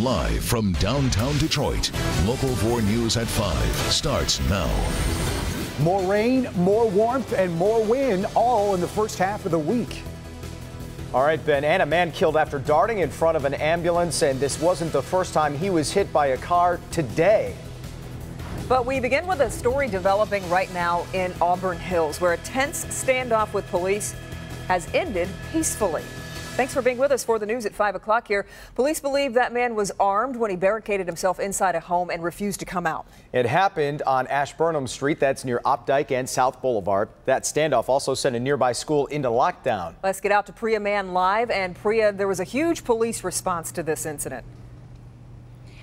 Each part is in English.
Live from downtown Detroit, Local 4 News at 5 starts now. More rain, more warmth, and more wind, all in the first half of the week. All right, Ben, and a man killed after darting in front of an ambulance, and this wasn't the first time he was hit by a car today. But we begin with a story developing right now in Auburn Hills, where a tense standoff with police has ended peacefully. Thanks for being with us for the news at 5 o'clock here. Police believe that man was armed when he barricaded himself inside a home and refused to come out. It happened on Ashburnham Street, that's near Opdyke and South Boulevard. That standoff also sent a nearby school into lockdown. Let's get out to Priya Mann live. And Priya, there was a huge police response to this incident.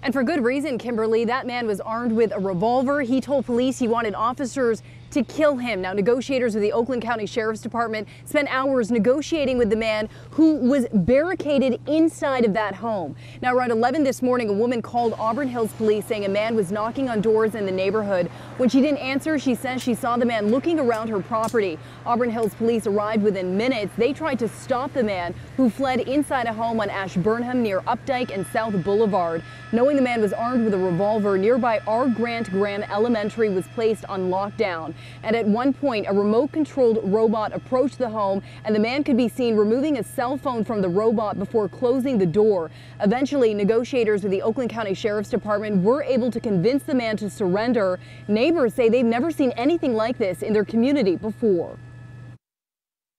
And for good reason, Kimberly. That man was armed with a revolver. He told police he wanted officers to kill him. Now, negotiators with the Oakland County Sheriff's Department spent hours negotiating with the man who was barricaded inside of that home. Now, around 11 this morning, a woman called Auburn Hills police saying a man was knocking on doors in the neighborhood. When she didn't answer, she says she saw the man looking around her property. Auburn Hills police arrived within minutes. They tried to stop the man who fled inside a home on Ashburnham near Updike and South Boulevard. Knowing the man was armed with a revolver, nearby R. Grant Graham Elementary was placed on lockdown. And at one point, a remote-controlled robot approached the home, and the man could be seen removing a cell phone from the robot before closing the door. Eventually, negotiators with the Oakland County Sheriff's Department were able to convince the man to surrender. Neighbors say they've never seen anything like this in their community before.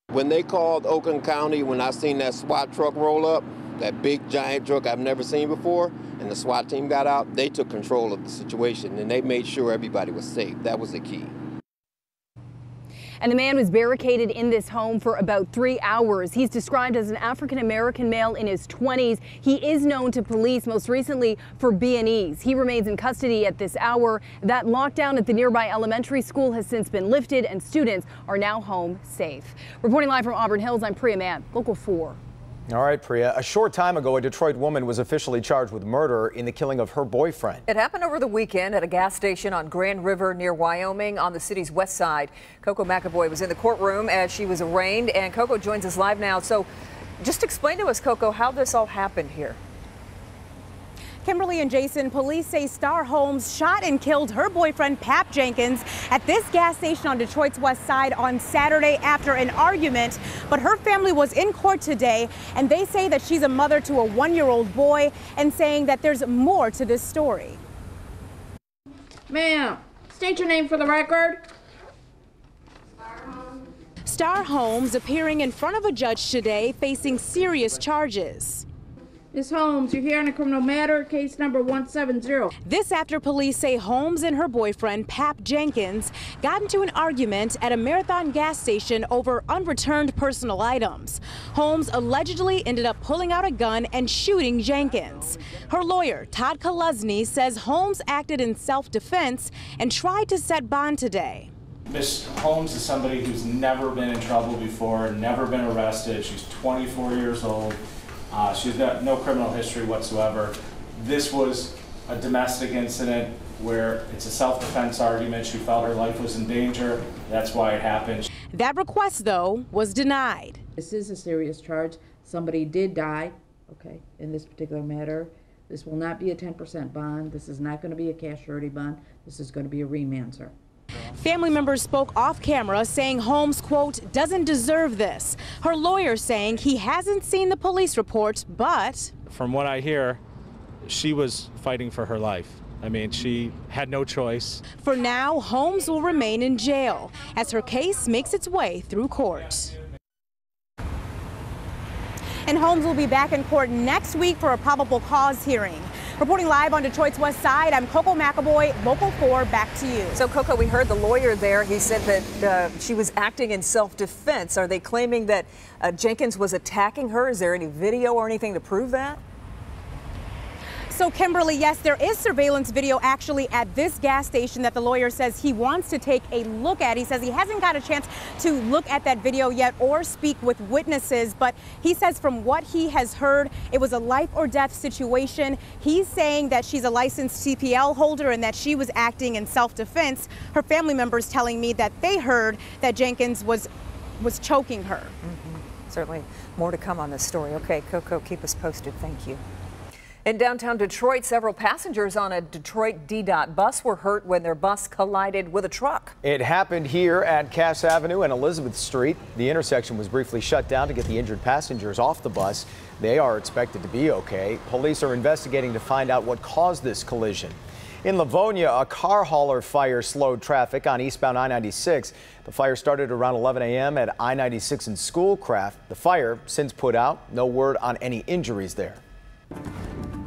When they called Oakland County, when I seen that SWAT truck roll up, that big giant truck I've never seen before, and the SWAT team got out, they took control of the situation and they made sure everybody was safe. That was the key. And the man was barricaded in this home for about 3 hours. He's described as an African-American male in his 20s. He is known to police most recently for B&Es. He remains in custody at this hour. That lockdown at the nearby elementary school has since been lifted and students are now home safe. Reporting live from Auburn Hills, I'm Priya Mann, Local 4. All right, Priya. A short time ago, a Detroit woman was officially charged with murder in the killing of her boyfriend. It happened over the weekend at a gas station on Grand River near Wyoming on the city's west side. Coco McAvoy was in the courtroom as she was arraigned, and Coco joins us live now. So just explain to us, Coco, how this all happened here. Kimberly and Jason, police say Star Holmes shot and killed her boyfriend, Pap Jenkins, at this gas station on Detroit's west side on Saturday after an argument. But her family was in court today, and they say that she's a mother to a 1-year-old boy and saying that there's more to this story. Ma'am, state your name for the record. Star Holmes appearing in front of a judge today facing serious charges. Ms. Holmes, you're here on a criminal matter, case number 170. This after police say Holmes and her boyfriend, Pap Jenkins, got into an argument at a Marathon gas station over unreturned personal items. Holmes allegedly ended up pulling out a gun and shooting Jenkins. Her lawyer, Todd Kolesny, says Holmes acted in self-defense and tried to set bond today. Ms. Holmes is somebody who's never been in trouble before, never been arrested. She's 24 years old. She's got no criminal history whatsoever. This was a domestic incident where it's a self-defense argument. She felt her life was in danger. That's why it happened. That request, though, was denied. This is a serious charge. Somebody did die, okay, in this particular matter. This will not be a 10% bond. This is not going to be a cash surety bond. This is going to be a remand, sir. Family members spoke off camera saying Holmes, quote, doesn't deserve this. Her lawyer saying he hasn't seen the police report, but from what I hear, she was fighting for her life. I mean, she had no choice. For now, Holmes will remain in jail as her case makes its way through court. And Holmes will be back in court next week for a probable cause hearing. Reporting live on Detroit's west side, I'm Coco McAvoy, Local 4, back to you. So, Coco, we heard the lawyer there. He said that she was acting in self-defense. Are they claiming that Jenkins was attacking her? Is there any video or anything to prove that? So, Kimberly, yes, there is surveillance video actually at this gas station that the lawyer says he wants to take a look at. He says he hasn't got a chance to look at that video yet or speak with witnesses, but he says from what he has heard, it was a life or death situation. He's saying that she's a licensed CPL holder and that she was acting in self-defense. Her family members telling me that they heard that Jenkins was choking her. Certainly more to come on this story. Okay, Coco, keep us posted. Thank you. In downtown Detroit, several passengers on a Detroit DDOT bus were hurt when their bus collided with a truck. It happened here at Cass Avenue and Elizabeth Street. The intersection was briefly shut down to get the injured passengers off the bus. They are expected to be okay. Police are investigating to find out what caused this collision. In Livonia, a car hauler fire slowed traffic on eastbound I-96. The fire started around 11 a.m. at I-96 in Schoolcraft. The fire since put out. No word on any injuries there.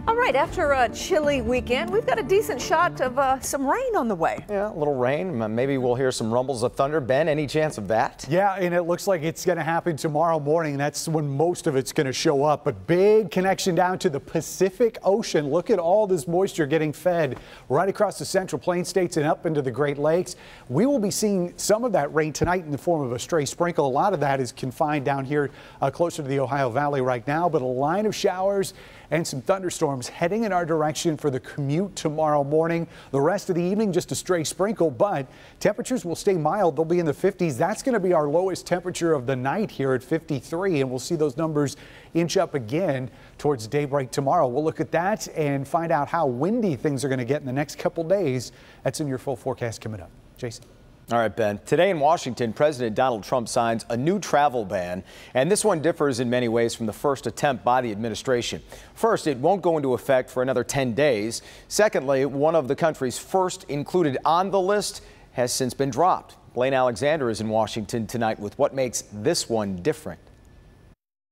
All right, after a chilly weekend, we've got a decent shot of some rain on the way. Yeah, a little rain. Maybe we'll hear some rumbles of thunder. Ben, any chance of that? Yeah, and it looks like it's going to happen tomorrow morning. That's when most of it's going to show up. But big connection down to the Pacific Ocean. Look at all this moisture getting fed right across the Central Plains states and up into the Great Lakes. We will be seeing some of that rain tonight in the form of a stray sprinkle. A lot of that is confined down here closer to the Ohio Valley right now, but a line of showers and some thunderstorms heading in our direction for the commute tomorrow morning. The rest of the evening, just a stray sprinkle, but temperatures will stay mild. They'll be in the 50s. That's going to be our lowest temperature of the night here at 53, and we'll see those numbers inch up again towards daybreak tomorrow. We'll look at that and find out how windy things are going to get in the next couple days. That's in your full forecast coming up. Jason. All right, Ben. Today in Washington, President Donald Trump signs a new travel ban, and this one differs in many ways from the first attempt by the administration. First, it won't go into effect for another 10 days. Secondly, one of the country's first included on the list has since been dropped. Blaine Alexander is in Washington tonight with what makes this one different.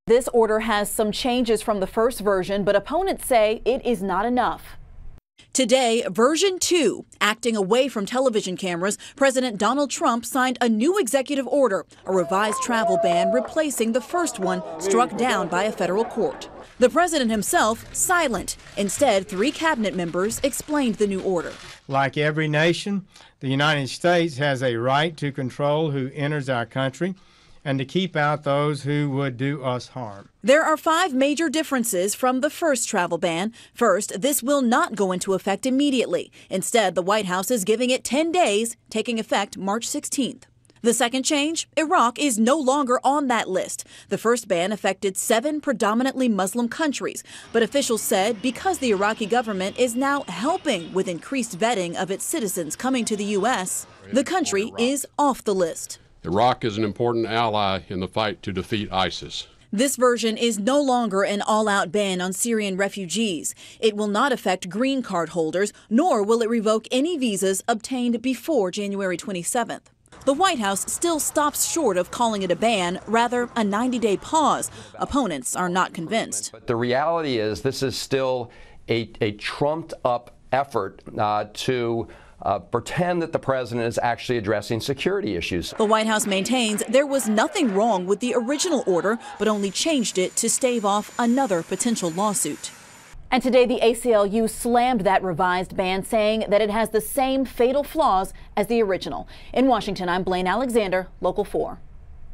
This order has some changes from the first version, but opponents say it is not enough. Today, version 2, acting away from television cameras, President Donald Trump signed a new executive order, a revised travel ban replacing the first one struck down by a federal court. The president himself silent. Instead, 3 cabinet members explained the new order. Like every nation, the United States has a right to control who enters our country and to keep out those who would do us harm. There are 5 major differences from the first travel ban. First, this will not go into effect immediately. Instead, the White House is giving it 10 days, taking effect March 16th. The second change, Iraq is no longer on that list. The first ban affected 7 predominantly Muslim countries, but officials said because the Iraqi government is now helping with increased vetting of its citizens coming to the U.S., the country is off the list. Iraq is an important ally in the fight to defeat ISIS. This version is no longer an all-out ban on Syrian refugees. It will not affect green card holders, nor will it revoke any visas obtained before January 27th. The White House still stops short of calling it a ban, rather a 90-day pause. Opponents are not convinced. But the reality is this is still a trumped-up effort to pretend that the president is actually addressing security issues. The White House maintains there was nothing wrong with the original order, but only changed it to stave off another potential lawsuit. And today, the ACLU slammed that revised ban, saying that it has the same fatal flaws as the original. In Washington, I'm Blaine Alexander, Local 4.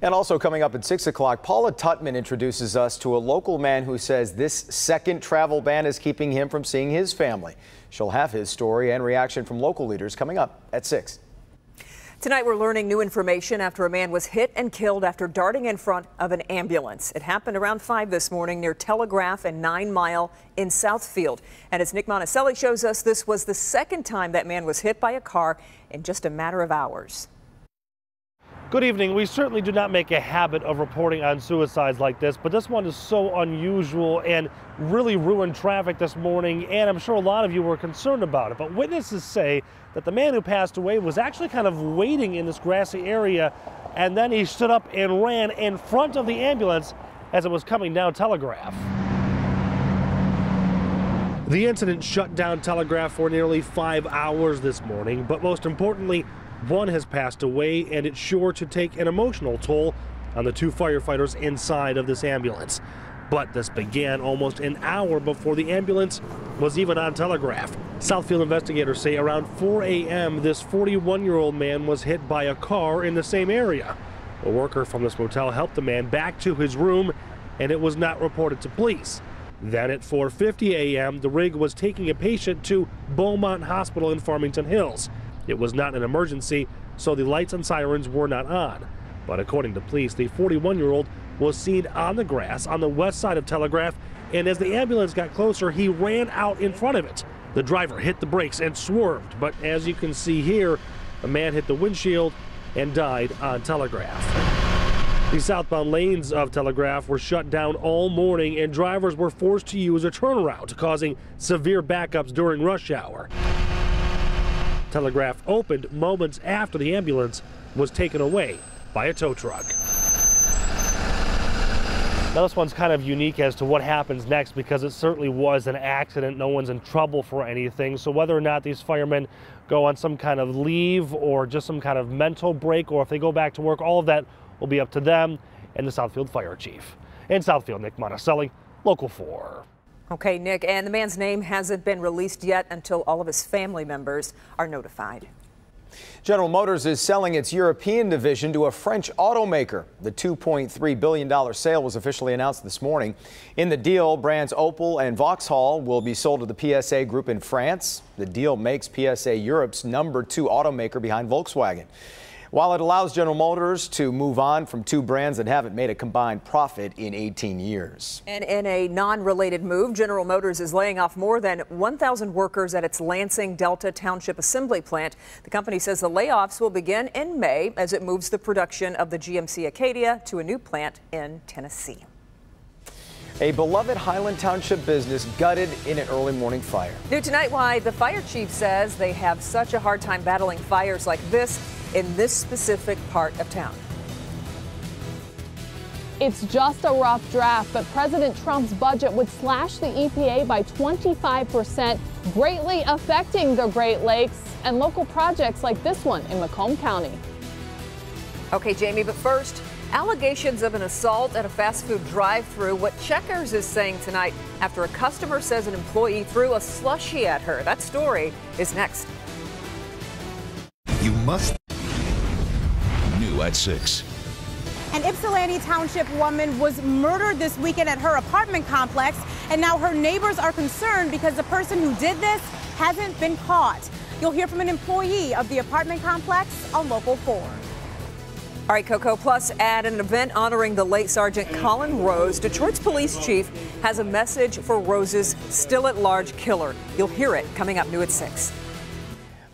And also coming up at 6 o'clock, Paula Tutman introduces us to a local man who says this second travel ban is keeping him from seeing his family. She'll have his story and reaction from local leaders coming up at 6. Tonight, we're learning new information after a man was hit and killed after darting in front of an ambulance. It happened around 5 this morning near Telegraph and 9 Mile in Southfield. And as Nick Monticelli shows us, this was the second time that man was hit by a car in just a matter of hours. Good evening. We certainly do not make a habit of reporting on suicides like this, but this one is so unusual and really ruined traffic this morning, and I'm sure a lot of you were concerned about it. But witnesses say that the man who passed away was actually kind of waiting in this grassy area, and then he stood up and ran in front of the ambulance as it was coming down Telegraph. The incident shut down Telegraph for nearly 5 hours this morning, but most importantly, one has passed away, and it's sure to take an emotional toll on the 2 firefighters inside of this ambulance. But this began almost an hour before the ambulance was even on Telegraph. Southfield investigators say around 4 a.m. this 41-year-old man was hit by a car in the same area. A worker from this motel helped the man back to his room, and it was not reported to police. Then at 4:50 a.m., the rig was taking a patient to Beaumont Hospital in Farmington Hills. It was not an emergency, so the lights and sirens were not on. But according to police, the 41-year-old was seen on the grass on the west side of Telegraph and as the ambulance got closer, he ran out in front of it. The driver hit the brakes and swerved, but as you can see here, the man hit the windshield and died on Telegraph. The southbound lanes of Telegraph were shut down all morning, and drivers were forced to use a turnaround, causing severe backups during rush hour. Telegraph opened moments after the ambulance was taken away by a tow truck. Now this one's kind of unique as to what happens next because it certainly was an accident. No one's in trouble for anything. So whether or not these firemen go on some kind of leave or just some kind of mental break, or if they go back to work, all of that will be up to them and the Southfield Fire Chief. In Southfield, Nick Monticelli, Local 4. Okay, Nick, and the man's name hasn't been released yet until all of his family members are notified. General Motors is selling its European division to a French automaker. The $2.3 billion sale was officially announced this morning. In the deal, brands Opel and Vauxhall will be sold to the PSA Group in France. The deal makes PSA Europe's #2 automaker behind Volkswagen. While it allows General Motors to move on from two brands that haven't made a combined profit in 18 years. And in a non-related move, General Motors is laying off more than 1,000 workers at its Lansing Delta Township assembly plant. The company says the layoffs will begin in May as it moves the production of the GMC Acadia to a new plant in Tennessee. A beloved Highland Township business gutted in an early morning fire. New tonight, why the fire chief says they have such a hard time battling fires like this in this specific part of town. It's just a rough draft, but President Trump's budget would slash the EPA by 25%, greatly affecting the Great Lakes and local projects like this one in Macomb County. Okay, Jamie, but first, allegations of an assault at a fast food drive-thru. What Checkers is saying tonight after a customer says an employee threw a slushie at her. That story is next. You must. New at 6. An Ypsilanti Township woman was murdered this weekend at her apartment complex, and now her neighbors are concerned because the person who did this hasn't been caught. You'll hear from an employee of the apartment complex on Local 4. All right, Coco. Plus, at an event honoring the late Sergeant Colin Rose, Detroit's police chief has a message for Rose's still-at-large killer. You'll hear it coming up new at 6.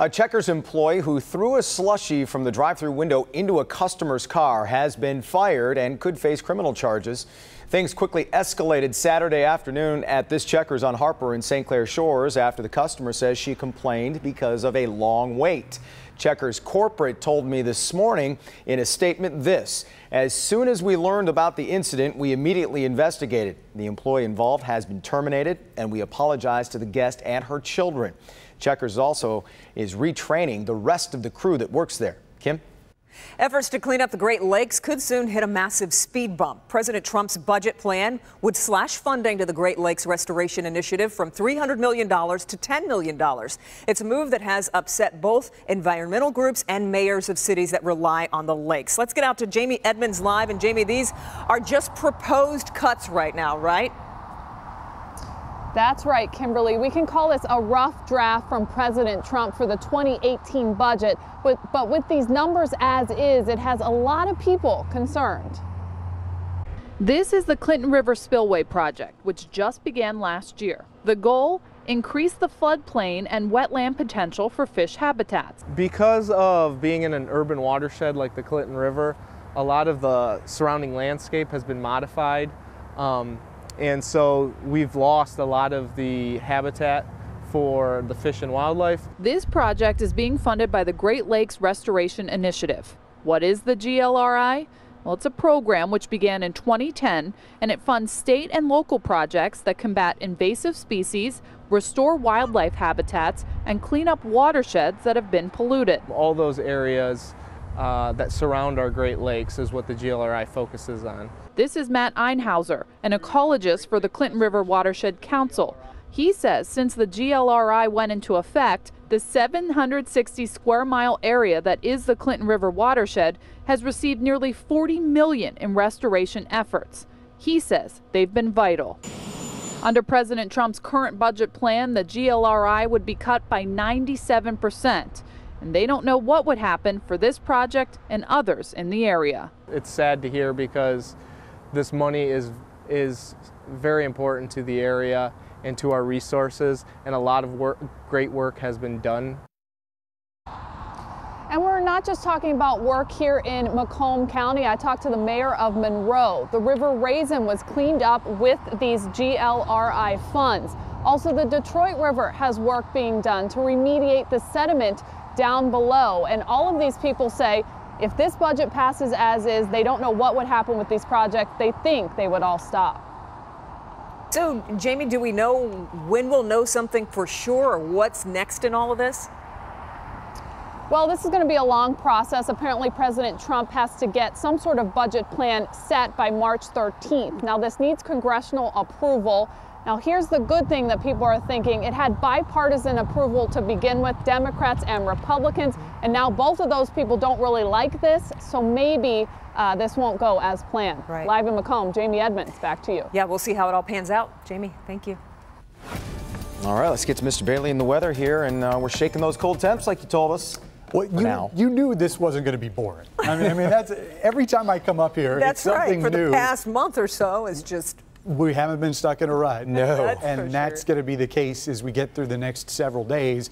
A Checkers employee who threw a slushie from the drive-thru window into a customer's car has been fired and could face criminal charges. Things quickly escalated Saturday afternoon at this Checkers on Harper in St. Clair Shores after the customer says she complained because of a long wait. Checkers corporate told me this morning in a statement this: as soon as we learned about the incident, we immediately investigated. The employee involved has been terminated, and we apologize to the guest and her children. Checkers also is retraining the rest of the crew that works there. Kim? Efforts to clean up the Great Lakes could soon hit a massive speed bump. President Trump's budget plan would slash funding to the Great Lakes Restoration Initiative from $300 million to $10 million. It's a move that has upset both environmental groups and mayors of cities that rely on the lakes. Let's get out to Jamie Edmonds live. And Jamie, these are just proposed cuts right now, right? That's right, Kimberly. We can call this a rough draft from President Trump for the 2018 budget. But with these numbers as is, it has a lot of people concerned. This is the Clinton River Spillway project, which just began last year. The goal? Increase the floodplain and wetland potential for fish habitats. Because of being in an urban watershed like the Clinton River, a lot of the surrounding landscape has been modified. And so we've lost a lot of the habitat for the fish and wildlife. This project is being funded by the Great Lakes Restoration Initiative. What is the GLRI? Well, it's a program which began in 2010, and it funds state and local projects that combat invasive species, restore wildlife habitats, and clean up watersheds that have been polluted. All those areas that surround our Great Lakes is what the GLRI focuses on. This is Matt Einhauser, an ecologist for the Clinton River Watershed Council. He says since the GLRI went into effect, the 760 square mile area that is the Clinton River watershed has received nearly $40 million in restoration efforts. He says they've been vital. Under President Trump's current budget plan, the GLRI would be cut by 97%. And they don't know what would happen for this project and others in the area. It's sad to hear because this money is very important to the area and to our resources, and a lot of great work has been done. And we're not just talking about work here in Macomb County. I talked to the mayor of Monroe. The River Raisin was cleaned up with these GLRI funds. Also, the Detroit River has work being done to remediate the sediment down below. And all of these people say if this budget passes as is, they don't know what would happen with these projects. They think they would all stop. So, Jamie, do we know when we'll know something for sure, or what's next in all of this? Well, this is going to be a long process. Apparently, President Trump has to get some sort of budget plan set by March 13th. Now, this needs congressional approval. Now, here's the good thing that people are thinking. It had bipartisan approval to begin with, Democrats and Republicans, and now both of those people don't really like this, so maybe this won't go as planned. Right. Live in Macomb, Jamie Edmonds, back to you. Yeah, we'll see how it all pans out. Jamie, thank you. All right, let's get to Mr. Bailey and the weather here, and we're shaking those cold temps like you told us. Well, you knew this wasn't going to be boring. I mean, that's every time I come up here, That's it's something right. For new. the past month or so, is just. We haven't been stuck in a rut. No. That's going to be the case as we get through the next several days.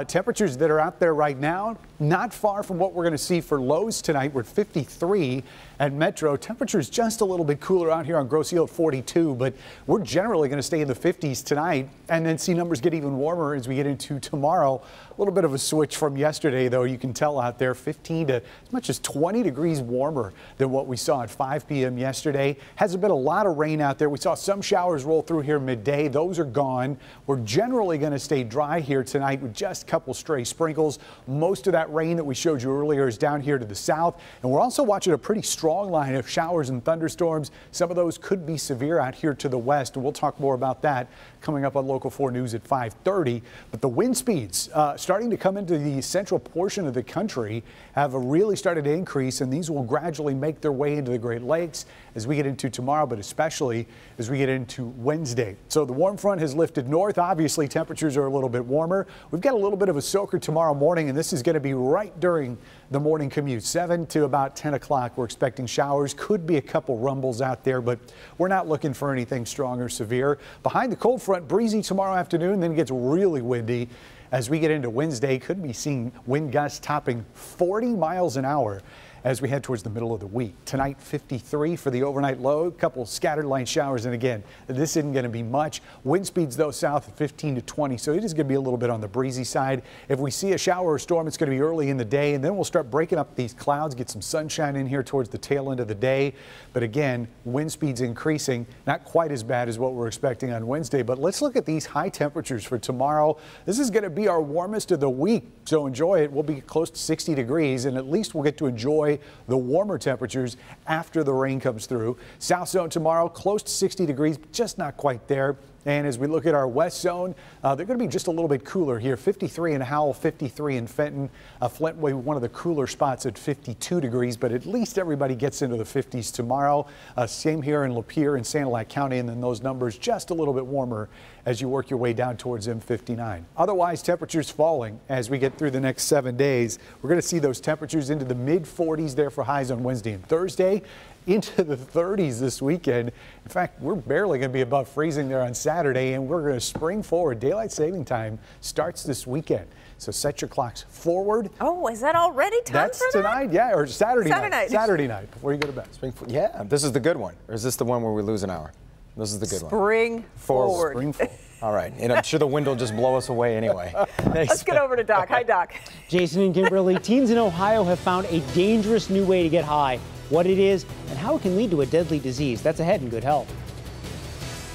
Temperatures that are out there right now, not far from what we're going to see for lows tonight. We're at 53 at Metro. Temperatures just a little bit cooler out here on Grosse Ile at 42, but we're generally going to stay in the 50s tonight and then see numbers get even warmer as we get into tomorrow. A little bit of a switch from yesterday, though. You can tell out there 15 to as much as 20 degrees warmer than what we saw at 5 p.m. yesterday. Hasn't been a lot of rain out there. We saw some showers roll through here midday. Those are gone. We're generally going to stay dry here tonight with just a couple stray sprinkles. Most of that rain that we showed you earlier is down here to the south. And we're also watching a pretty strong line of showers and thunderstorms. Some of those could be severe out here to the west. And we'll talk more about that coming up on Local 4 News at 5:30. But the wind speeds starting to come into the central portion of the country have really started to increase, and these will gradually make their way into the Great Lakes as we get into tomorrow, but especially as we get into Wednesday. So the warm front has lifted north. Obviously, temperatures are a little bit warmer. We've got a little bit of a soaker tomorrow morning, and this is going to be right during the morning commute, 7 to about 10 o'clock. We're expecting showers. Could be a couple rumbles out there, but we're not looking for anything strong or severe. Behind the cold front, breezy tomorrow afternoon, then it gets really windy. As we get into Wednesday, could be seeing wind gusts topping 40 miles an hour as we head towards the middle of the week. Tonight, 53 for the overnight low, a couple scattered line showers. And again, this isn't going to be much. Wind speeds, though, south of 15 to 20. So it is going to be a little bit on the breezy side. If we see a shower or storm, it's going to be early in the day. And then we'll start breaking up these clouds, get some sunshine in here towards the tail end of the day. But again, wind speeds increasing, not quite as bad as what we're expecting on Wednesday. But let's look at these high temperatures for tomorrow. This is going to be our warmest of the week. So enjoy it. We'll be close to 60 degrees, and at least we'll get to enjoy the warmer temperatures after the rain comes through. South zone tomorrow, close to 60 degrees, just not quite there. And as we look at our west zone, they're going to be just a little bit cooler here. 53 in Howell, 53 in Fenton. Flint will be one of the cooler spots at 52 degrees, but at least everybody gets into the 50s tomorrow. Same here in Lapeer and Sanilac County, and then those numbers just a little bit warmer as you work your way down towards M59. Otherwise, temperatures falling as we get through the next 7 days. We're going to see those temperatures into the mid-40s there for highs on Wednesday and Thursday, into the 30s this weekend. In fact, we're barely going to be above freezing there on Saturday, and we're going to spring forward. Daylight saving time starts this weekend. So set your clocks forward. Oh, is that already time That's for that? tonight, yeah, or Saturday night. Saturday night before you go to bed. Yeah, this is the good one. Or is this the one where we lose an hour? This is the good one. Spring forward. Spring forward. All right, and I'm sure the wind will just blow us away anyway. Let's get over to Doc. Hi, Doc. Jason and Kimberly, teens in Ohio have found a dangerous new way to get high. What it is and how it can lead to a deadly disease. That's ahead in Good Health.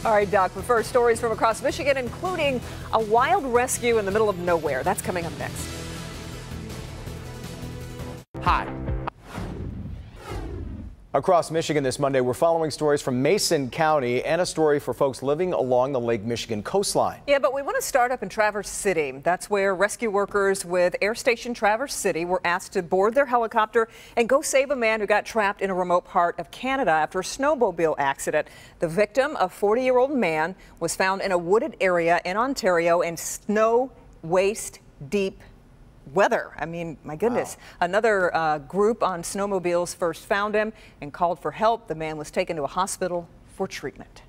All right, Doc, but first, stories from across Michigan, including a wild rescue in the middle of nowhere. That's coming up next. Hi. Across Michigan this Monday, we're following stories from Mason County and a story for folks living along the Lake Michigan coastline. Yeah, but we want to start up in Traverse City. That's where rescue workers with Air Station Traverse City were asked to board their helicopter and go save a man who got trapped in a remote part of Canada after a snowmobile accident. The victim, a 40-year-old man, was found in a wooded area in Ontario in snow, waist deep weather. I mean, my goodness. Wow. Another group on snowmobiles first found him and called for help. The man was taken to a hospital for treatment.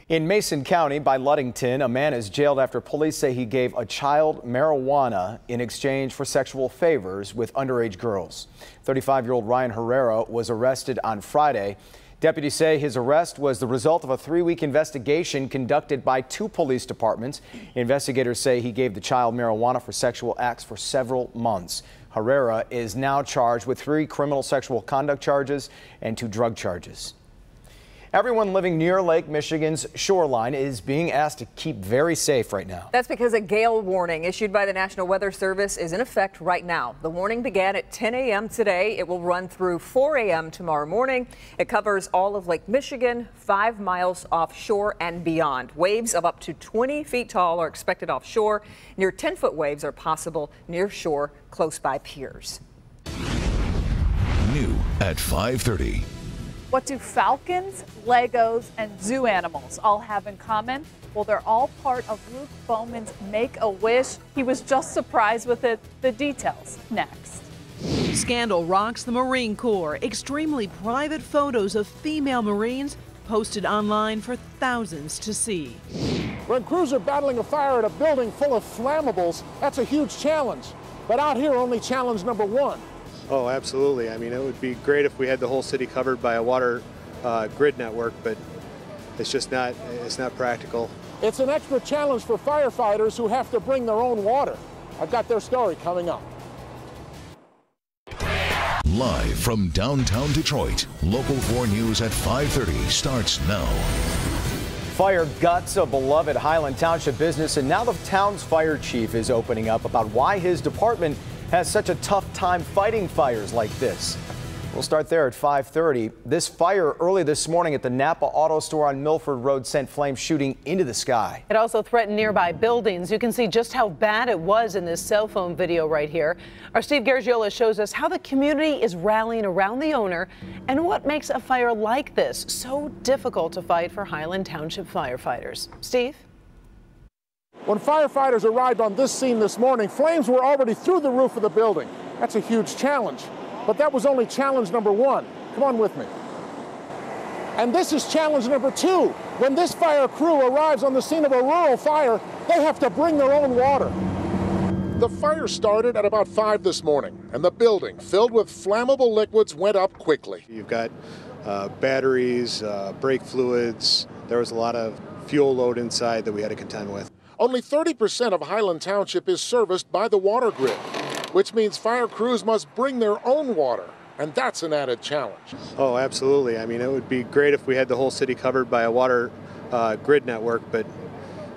In Mason County by Ludington, a man is jailed after police say he gave a child marijuana in exchange for sexual favors with underage girls. 35-year-old Ryan Herrera was arrested on Friday. Deputies say his arrest was the result of a 3-week investigation conducted by 2 police departments. Investigators say he gave the child marijuana for sexual acts for several months. Herrera is now charged with 3 criminal sexual conduct charges and 2 drug charges. Everyone living near Lake Michigan's shoreline is being asked to keep very safe right now. That's because a gale warning issued by the National Weather Service is in effect right now. The warning began at 10 a.m. today. It will run through 4 a.m. tomorrow morning. It covers all of Lake Michigan, 5 miles offshore and beyond. Waves of up to 20 feet tall are expected offshore. Near 10-foot waves are possible near shore close by piers. New at 5:30. What do falcons, Legos, and zoo animals all have in common? Well, they're all part of Luke Bowman's Make-A-Wish. He was just surprised with it. The details next. Scandal rocks the Marine Corps. Extremely private photos of female Marines posted online for thousands to see. When crews are battling a fire at a building full of flammables, that's a huge challenge. But out here, only challenge number 1. Oh, absolutely. I mean, it would be great if we had the whole city covered by a water grid network, but it's not practical. It's an extra challenge for firefighters who have to bring their own water. I've got their story coming up. Live from downtown Detroit, Local 4 News at 5:30 starts now. Fire guts a beloved Highland Township business, and now the town's fire chief is opening up about why his department has such a tough time fighting fires like this. We'll start there at 5:30. This fire early this morning at the Napa Auto Store on Milford Road sent flames shooting into the sky. It also threatened nearby buildings. You can see just how bad it was in this cell phone video right here. Our Steve Garagiola shows us how the community is rallying around the owner and what makes a fire like this so difficult to fight for Highland Township firefighters. Steve? When firefighters arrived on this scene this morning, flames were already through the roof of the building. That's a huge challenge. But that was only challenge number 1. Come on with me. And this is challenge number 2. When this fire crew arrives on the scene of a rural fire, they have to bring their own water. The fire started at about 5 this morning, and the building filled with flammable liquids went up quickly. You've got batteries, brake fluids. There was a lot of fuel load inside that we had to contend with. Only 30% of Highland Township is serviced by the water grid, which means fire crews must bring their own water, and that's an added challenge. Oh, absolutely. I mean, it would be great if we had the whole city covered by a water grid network, but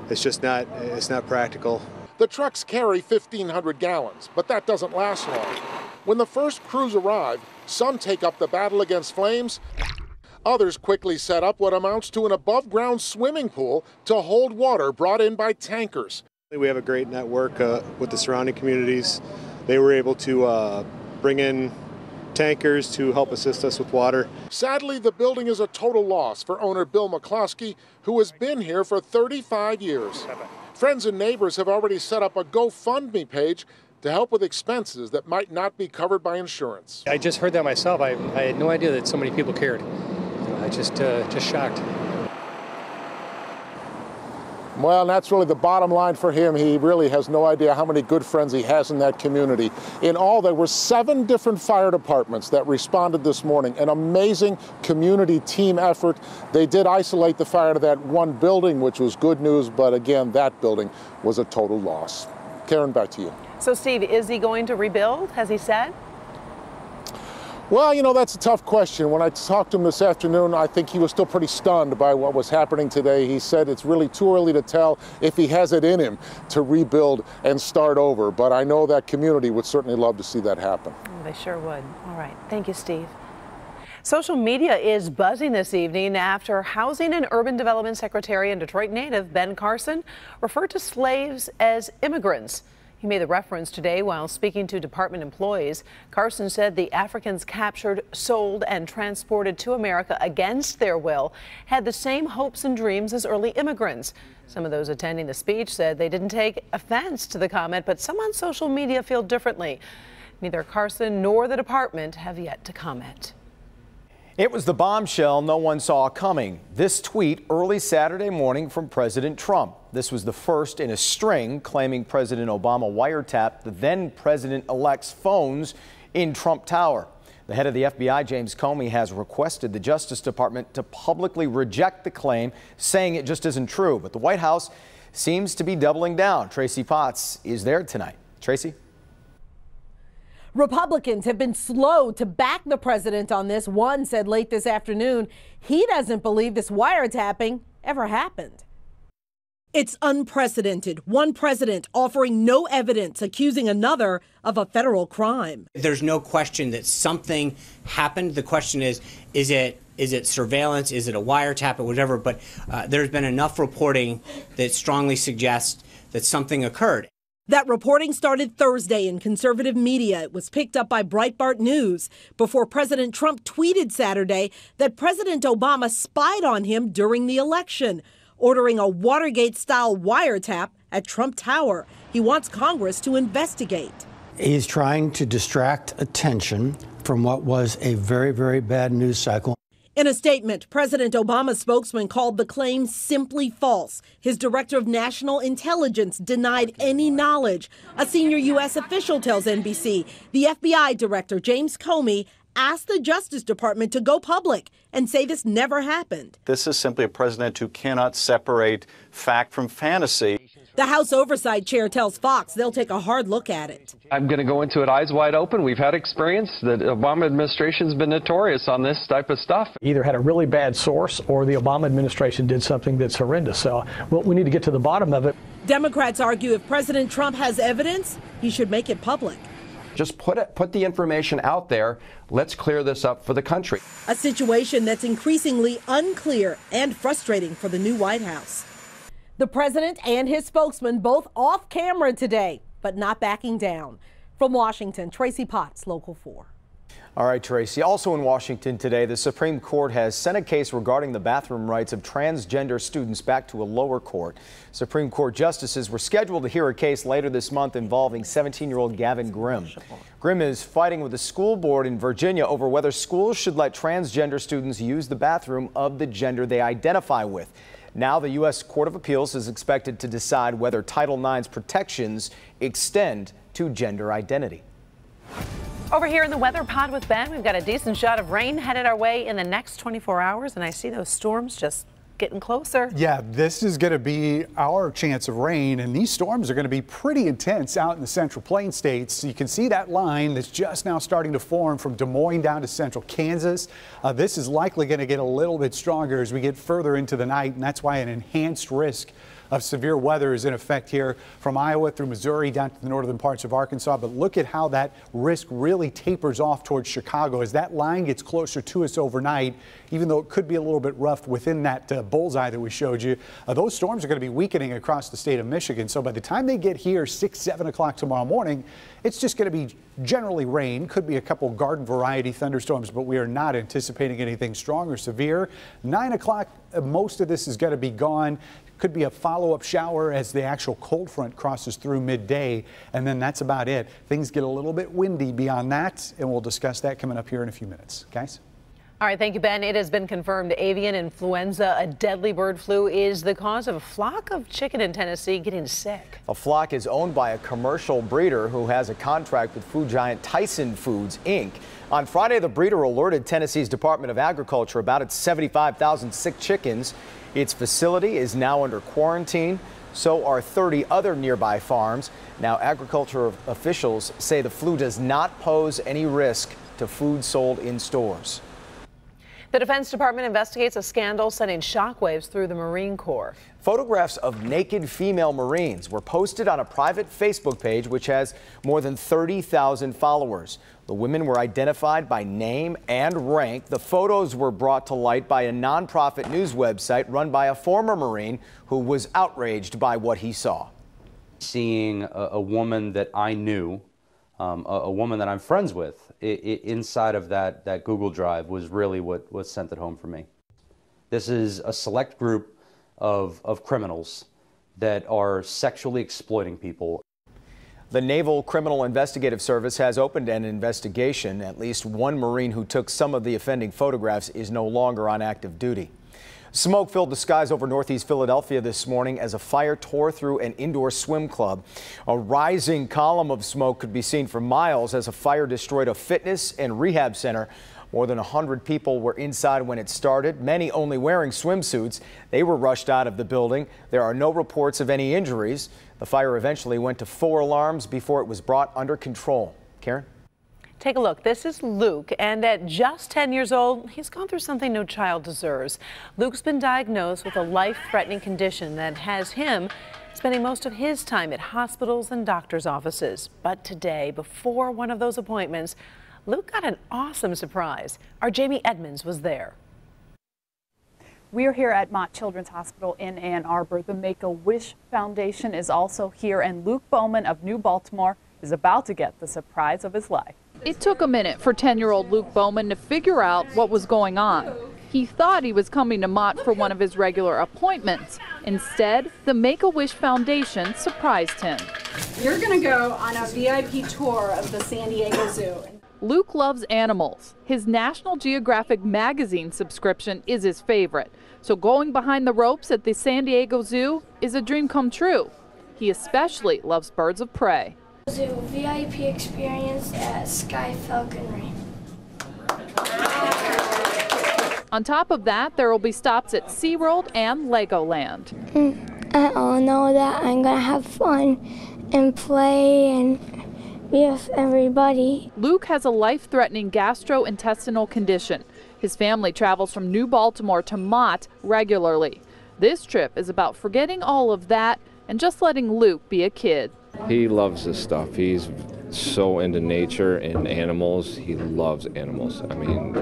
it's not practical. The trucks carry 1,500 gallons, but that doesn't last long. When the first crews arrive, some take up the battle against flames. Others quickly set up what amounts to an above-ground swimming pool to hold water brought in by tankers. We have a great network with the surrounding communities. They were able to bring in tankers to help assist us with water. Sadly, the building is a total loss for owner Bill McCloskey, who has been here for 35 years. Friends and neighbors have already set up a GoFundMe page to help with expenses that might not be covered by insurance. I just heard that myself. I had no idea that so many people cared. I just shocked. Well, that's really the bottom line for him. He really has no idea how many good friends he has in that community. In all, there were 7 different fire departments that responded this morning. An amazing community team effort. They did isolate the fire to that one building, which was good news, but again, that building was a total loss. Karen, back to you. So, Steve, is he going to rebuild, has he said? Well, you know, that's a tough question. When I talked to him this afternoon, I think he was still pretty stunned by what was happening today. He said it's really too early to tell if he has it in him to rebuild and start over. But I know that community would certainly love to see that happen. They sure would. All right. Thank you, Steve. Social media is buzzing this evening after Housing and Urban Development Secretary and Detroit native Ben Carson referred to slaves as immigrants. He made the reference today while speaking to department employees. Carson said the Africans captured, sold, and transported to America against their will had the same hopes and dreams as early immigrants. Some of those attending the speech said they didn't take offense to the comment, but some on social media feel differently. Neither Carson nor the department have yet to comment. It was the bombshell no one saw coming. This tweet early Saturday morning from President Trump. This was the first in a string claiming President Obama wiretapped the then president-elect's phones in Trump Tower. The head of the FBI, James Comey, has requested the Justice Department to publicly reject the claim, saying it just isn't true. But the White House seems to be doubling down. Tracy Potts is there tonight. Tracy? Republicans have been slow to back the president on this. One said late this afternoon he doesn't believe this wiretapping ever happened. It's unprecedented. One president offering no evidence, accusing another of a federal crime. There's no question that something happened. The question is it surveillance? Is it a wiretap or whatever? But there's been enough reporting that strongly suggests that something occurred. That reporting started Thursday in conservative media. It was picked up by Breitbart News before President Trump tweeted Saturday that President Obama spied on him during the election, ordering a Watergate-style wiretap at Trump Tower. He wants Congress to investigate. He's trying to distract attention from what was a very, very bad news cycle. In a statement, President Obama's spokesman called the claim simply false. His director of national intelligence denied any knowledge. A senior U.S. official tells NBC the FBI director, James Comey, asked the Justice Department to go public and say this never happened. This is simply a president who cannot separate fact from fantasy. The House Oversight Chair tells Fox they'll take a hard look at it. I'm going to go into it eyes wide open. We've had experience. The Obama administration's been notorious on this type of stuff. Either had a really bad source or the Obama administration did something that's horrendous. So we need to get to the bottom of it. Democrats argue if President Trump has evidence, he should make it public. Just put the information out there. Let's clear this up for the country. A situation that's increasingly unclear and frustrating for the new White House. The president and his spokesman both off camera today, but not backing down. From Washington, Tracy Potts, Local 4. All right, Tracy. Also in Washington today, the Supreme Court has sent a case regarding the bathroom rights of transgender students back to a lower court. Supreme Court justices were scheduled to hear a case later this month involving 17-year-old Gavin Grimm. Grimm is fighting with the school board in Virginia over whether schools should let transgender students use the bathroom of the gender they identify with. Now the U.S. Court of Appeals is expected to decide whether Title IX's protections extend to gender identity. Over here in the weather pod with Ben, we've got a decent shot of rain headed our way in the next 24 hours, and I see those storms just getting closer. Yeah, this is going to be our chance of rain, and these storms are going to be pretty intense out in the Central Plains states. You can see that line that's just now starting to form from Des Moines down to central Kansas. This is likely going to get a little bit stronger as we get further into the night, and that's why an enhanced risk of severe weather is in effect here from Iowa through Missouri down to the northern parts of Arkansas. But look at how that risk really tapers off towards Chicago as that line gets closer to us overnight, even though it could be a little bit rough within that bullseye that we showed you. Those storms are going to be weakening across the state of Michigan. So by the time they get here 6, 7 o'clock tomorrow morning, it's just going to be generally rain. Could be a couple garden variety thunderstorms, but we are not anticipating anything strong or severe. 9 o'clock, most of this is going to be gone. Could be a follow-up shower as the actual cold front crosses through midday, and then that's about it. Things get a little bit windy beyond that, and we'll discuss that coming up here in a few minutes. Guys? All right, thank you, Ben. It has been confirmed avian influenza, a deadly bird flu, is the cause of a flock of chicken in Tennessee getting sick. A flock is owned by a commercial breeder who has a contract with food giant Tyson Foods, Inc. On Friday, the breeder alerted Tennessee's Department of Agriculture about its 75,000 sick chickens. Its facility is now under quarantine. So are 30 other nearby farms. Now, agriculture officials say the flu does not pose any risk to food sold in stores. The Defense Department investigates a scandal sending shockwaves through the Marine Corps. Photographs of naked female Marines were posted on a private Facebook page which has more than 30,000 followers. The women were identified by name and rank. The photos were brought to light by a nonprofit news website run by a former Marine who was outraged by what he saw. Seeing a woman that I knew, a woman that I'm friends with, inside of that Google Drive was really what sent it home for me. This is a select group of criminals that are sexually exploiting people. The Naval Criminal Investigative Service has opened an investigation. At least one Marine who took some of the offending photographs is no longer on active duty. Smoke filled the skies over northeast Philadelphia this morning as a fire tore through an indoor swim club. A rising column of smoke could be seen for miles as a fire destroyed a fitness and rehab center. More than 100 people were inside when it started, many only wearing swimsuits. They were rushed out of the building. There are no reports of any injuries. The fire eventually went to 4 alarms before it was brought under control. Karen? Take a look. This is Luke, and at just 10 years old, he's gone through something no child deserves. Luke's been diagnosed with a life-threatening condition that has him spending most of his time at hospitals and doctors' offices. But today, before one of those appointments, Luke got an awesome surprise. Our Jamie Edmonds was there. We are here at Mott Children's Hospital in Ann Arbor. The Make-A-Wish Foundation is also here, and Luke Bowman of New Baltimore is about to get the surprise of his life. It took a minute for 10-year-old Luke Bowman to figure out what was going on. He thought he was coming to Mott for one of his regular appointments. Instead, the Make-A-Wish Foundation surprised him. You're going to go on a VIP tour of the San Diego Zoo. Luke loves animals. His National Geographic magazine subscription is his favorite. So going behind the ropes at the San Diego Zoo is a dream come true. He especially loves birds of prey. Zoo VIP experience at Sky Falconry. On top of that, there will be stops at SeaWorld and Legoland. I all know that I'm going to have fun and play and be with everybody. Luke has a life-threatening gastrointestinal condition. His family travels from New Baltimore to Mott regularly. This trip is about forgetting all of that and just letting Luke be a kid. He loves this stuff. He's so into nature and animals. He loves animals. I mean,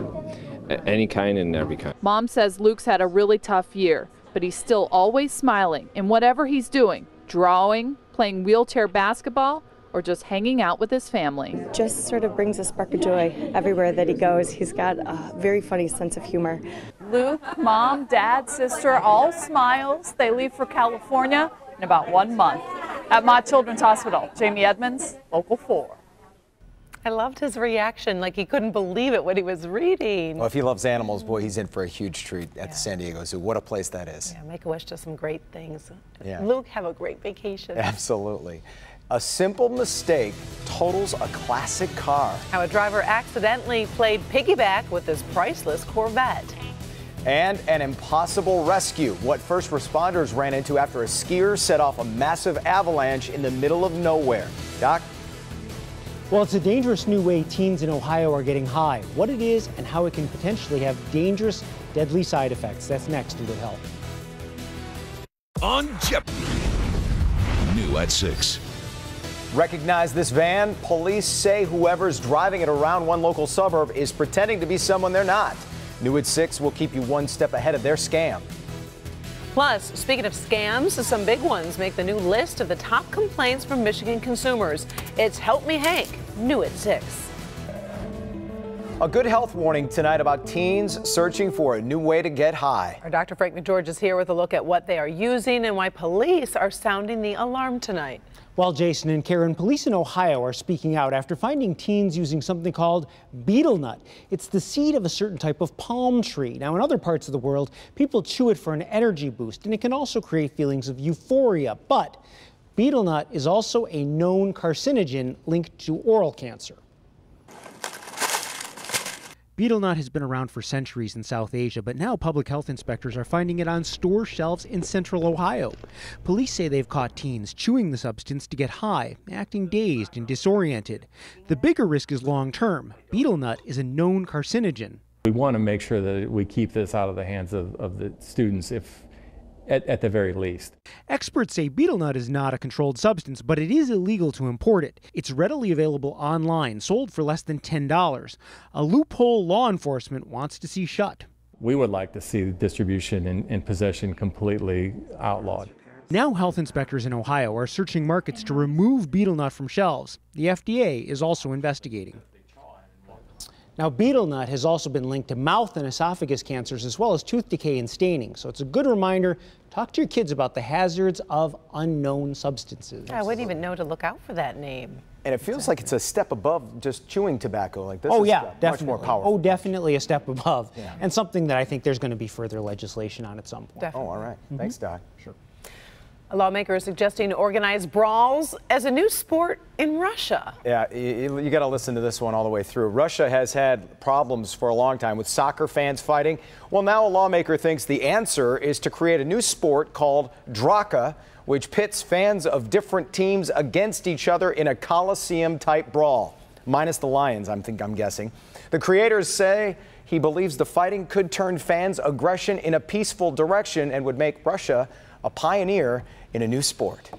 any kind and every kind. Mom says Luke's had a really tough year, but he's still always smiling in whatever he's doing, drawing, playing wheelchair basketball, or just hanging out with his family. Just sort of brings a spark of joy everywhere that he goes. He's got a very funny sense of humor. Luke, mom, dad, sister, all smiles. They leave for California in about 1 month. At Mott Children's Hospital, Jamie Edmonds, Local 4. I loved his reaction, like he couldn't believe it when he was reading. Well, if he loves animals, boy, he's in for a huge treat at the San Diego Zoo. What a place that is. Yeah, Make-A-Wish does some great things. Yeah. Luke, have a great vacation. Absolutely. A simple mistake totals a classic car. How a driver accidentally played piggyback with his priceless Corvette. And an impossible rescue. What first responders ran into after a skier set off a massive avalanche in the middle of nowhere. Doc? Well, it's a dangerous new way teens in Ohio are getting high. What it is and how it can potentially have dangerous, deadly side effects. That's next in Good Health. On Jeopardy! New at 6. Recognize this van? Police say whoever's driving it around one local suburb is pretending to be someone they're not. New at 6 will keep you one step ahead of their scam. Plus, speaking of scams, some big ones make the new list of the top complaints from Michigan consumers. It's Help Me Hank, new at 6. A good health warning tonight about teens searching for a new way to get high. Our Dr. Frank McGeorge is here with a look at what they are using and why police are sounding the alarm tonight. Well, Jason and Karen, police in Ohio are speaking out after finding teens using something called betel nut. It's the seed of a certain type of palm tree. Now, in other parts of the world, people chew it for an energy boost, and it can also create feelings of euphoria. But betel nut is also a known carcinogen linked to oral cancer. Betel nut has been around for centuries in South Asia, but now public health inspectors are finding it on store shelves in central Ohio. Police say they've caught teens chewing the substance to get high, acting dazed and disoriented. The bigger risk is long-term. Betel nut is a known carcinogen. We want to make sure that we keep this out of the hands of the students, at the very least. Experts say betel nut is not a controlled substance, but it is illegal to import it. It's readily available online, sold for less than $10. A loophole law enforcement wants to see shut. We would like to see distribution and possession completely outlawed. Now health inspectors in Ohio are searching markets to remove betel nut from shelves. The FDA is also investigating. Now, betel nut has also been linked to mouth and esophagus cancers as well as tooth decay and staining. So it's a good reminder, talk to your kids about the hazards of unknown substances. I wouldn't even know to look out for that name. And it feels like it's a step above just chewing tobacco. Like this Oh is yeah, much definitely. more powerful. Oh, definitely a step above. Yeah. And something that I think there's going to be further legislation on at some point. Definitely. Oh, all right. Thanks, Doc. Sure. A lawmaker is suggesting organized brawls as a new sport in Russia. Yeah, you got to listen to this one all the way through. Russia has had problems for a long time with soccer fans fighting. Well, now a lawmaker thinks the answer is to create a new sport called Draka, which pits fans of different teams against each other in a Coliseum-type brawl, minus the Lions, I'm guessing. The creators say he believes the fighting could turn fans' aggression in a peaceful direction and would make Russia a pioneer in a new sport.